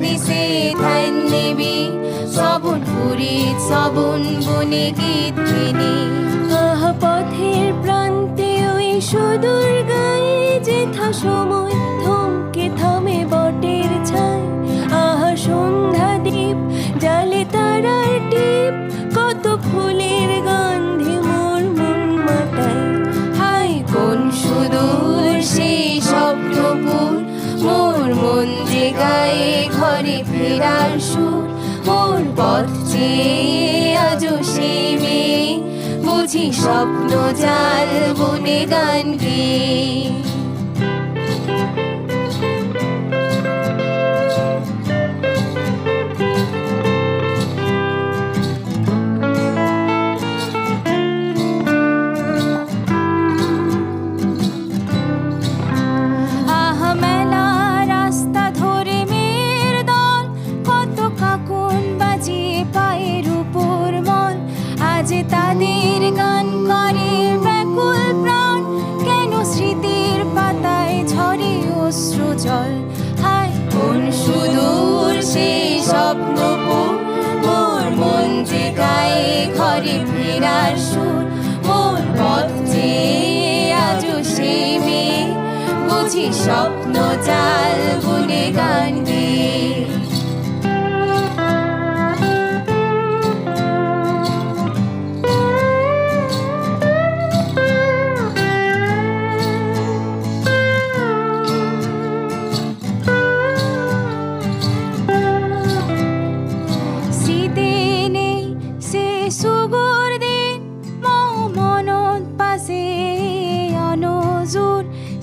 দিছে ধান নিবি শ্রবণ পুরীত শ্রবণ বনে গীত কিনি আহা পথের প্রান্তে ওই সুদূর গায়ে যেথা সময় থমকে থামে বটের ছায় আহা সন্ধ্যা দ্বীপ জালে তারার টিপ কত ফুলের গন্ধে মোর মন মাতায় হাই কোন সুদূর সেই স্বপ্নপুর মোর মন যে গায়ে ঘরে ফেরার সুর মোর পথ চেয়ে আজও সেই মেয়ে বুঝি স্বপ্ন জাল বনে গান গেয়ে তাদের গান করে ব্যাকুল প্রাণ কেন স্মৃতির পাতায় ঝরে অশ্রু জল হায় কোন সুদূর সেই স্বপ্নপুর মোর মন যে গায়ে ঘরে ফেরার সুর মোর পথ চেয়ে আজও সেই মেয়ে বুঝি স্বপ্ন জাল বনে গান গেয়ে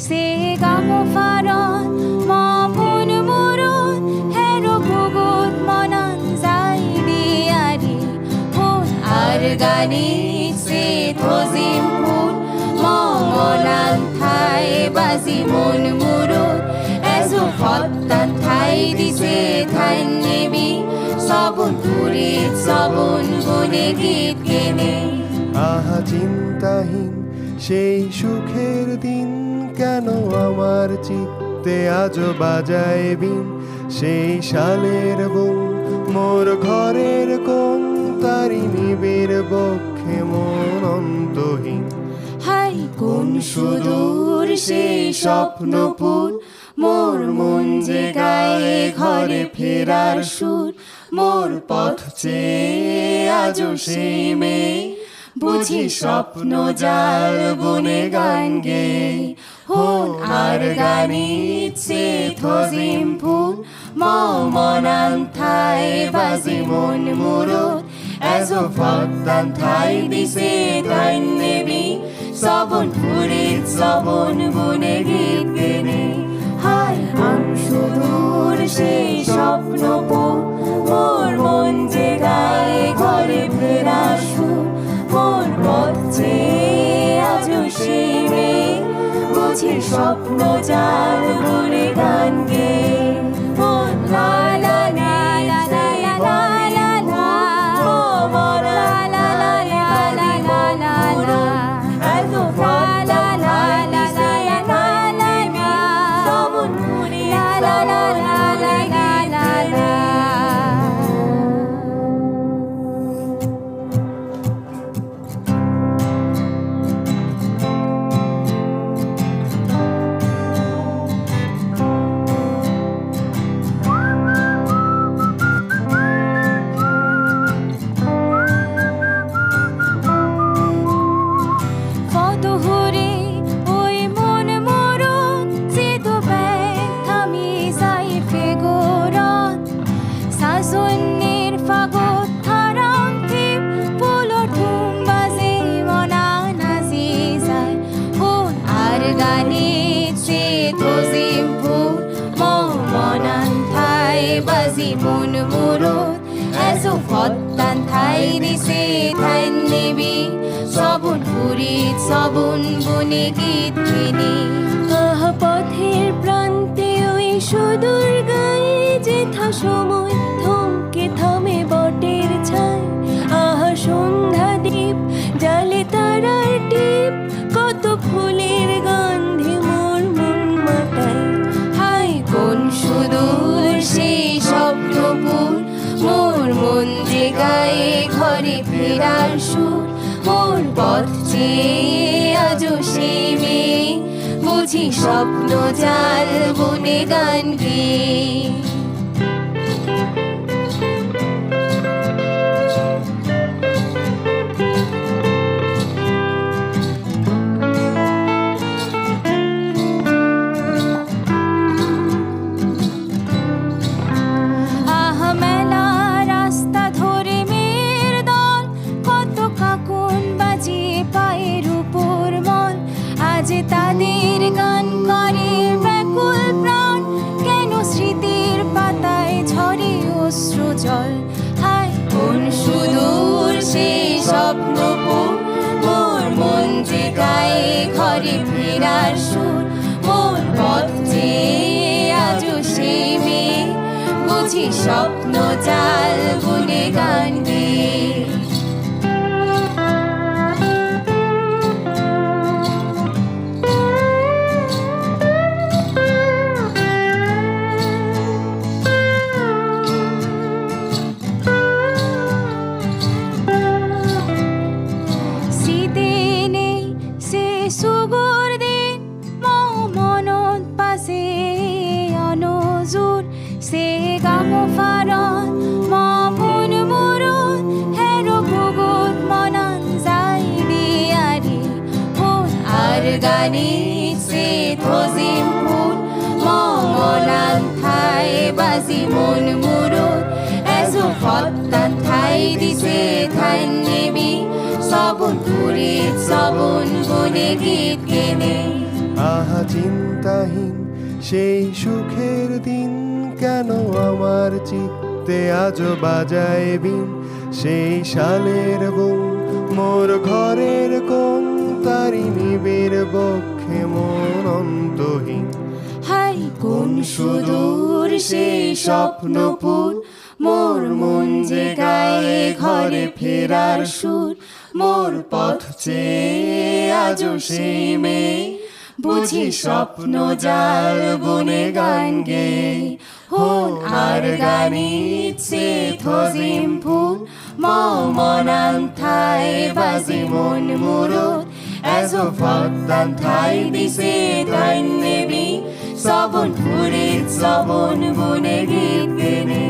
সে গাম ফারন মন মুরুন হেরো ভুগুত মনন যাই দিয়ারি হন আর গানি সে থজিম ফুল মনান থাই বাজি মন মুরুন এজো ফত্তান থাই দিছে ধান নিবি শ্রবণ পুরীত শ্রবণ বনে গীত কেনে আহা চিন্তাহীন সেই সুখের দিন কেন আমার চিত্তে আজও বাজায় বিন সেই শালের বুম মোর ঘরের কোন তারি নিবিড় বক্ষে মন অন্তহীন হাই কোন সুদূর সেই স্বপ্নপুর মোর মন যে গায়ে ঘরে ফেরার সুর মোর পথ চেয়ে আজও সেই মেয়ে বুঝি স্বপ্ন জাল বনে গান গেয়ে হন আর গানি সে থজিম ফুল মনান থাই বাজি মন মুরুত এজো ফত্তান থাই দিছে ধান নিবি শ্রবণ পুরীত শ্রবণ বনে গীত কেনে হায় কোন সুদূর সেই স্বপ্নপুর মোর মন যে গায়ে ঘরে ফেরার সুর মোর পথ চেয়ে আজও সেই মেয়ে বুঝি স্বপ্ন জাল বনে গান গেয়ে মন লা লা লা লা লা লা লা লা ও মোর লা লা লা লা লা লা লা লা এতো লা লা লা লা লা লা লা লা শ্রবণ পুরীত লা লা লা লা লা লা লা বাজি মন মুরুত এজো ফত্তান থাই দিছে ধান নিবি শ্রবণ পুরীত শ্রবণ বনে গীত কিনি আহা পথের প্রান্তে ওই সুদূর গায়ে যেথা সময় থমকে থামে বটের ছায় আহা সন্ধ্যা দ্বীপ জালে তারার টিপ কত ফুলের গন্ধে মোর মন মাতায় হাই কোন সুদূর সেই স্বপ্ন ফেরার সুর মোর পথ চেয়ে আজও সে মেয়ে বুঝি স্বপ্ন জাল বনে গান গেয়ে আহা মেলা রাস্তা ধরে মেয়ের দল, কত কাকুন বাজিয়ে পায়ের উপর মল, আজ তাদের গান করে ব্যাকুল প্রাণ, কেন স্মৃতির পাতায় ঝরে অশ্রু জল। হায় কোন সুদূর সেই স্বপ্নপুর মোর মন যে গায়ে ঘরে ফেরার সুর মোর পথ চেয়ে আজও সে মেয়ে বুঝি স্বপ্ন জাল বনে গান গেয়ে শীতে নেই সে সুগুর দিন, মনত পাশে অনজুর, সে গাম ফারন মন মুরুন, হেরো ভুগুত মনন যাই দিয়ারি ফুল আর গানে সে থজিম ফুল মঙ্গলান থাই বাজি মন মুরুত এজো ফত্তান থাই দিছে ধান নেবি সবন ফুরিত সবন বনে গীত গেনে আহা চিন্তাহীন সেই সুখের দিন কেন আমার চিত্তে আজও বাজায় বিন, সেই সালের বোন মোর ঘরের কোন তারি নিবিড় বক্ষে মন অন্তহীন। হাই কোন সুদূর সেই স্বপ্নপুর মোর মন যে গায়ে ঘরে ফেরার সুর মোর পথ চেয়ে আজও সেই মেয়ে বুঝি স্বপ্ন জাল বনে গান গেয়ে হন আর গানিত সে থজিম ফুল মনান থাই বাজি মন মুরুত এজো ফত্তান থাই দিছে ধান নেবি সবন ফুরিত সবন বনে গীত গেনে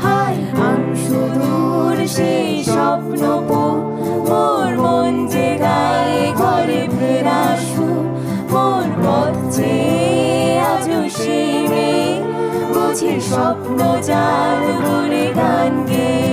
হায় কোন সুদূর সেই স্বপ্নপুর মোর মন যে গায়ে ঘরে ফেরার সুর মোর পথ চেয়ে আজও সে মেয়ে বুঝি স্বপ্ন জাল বনে গান গেয়ে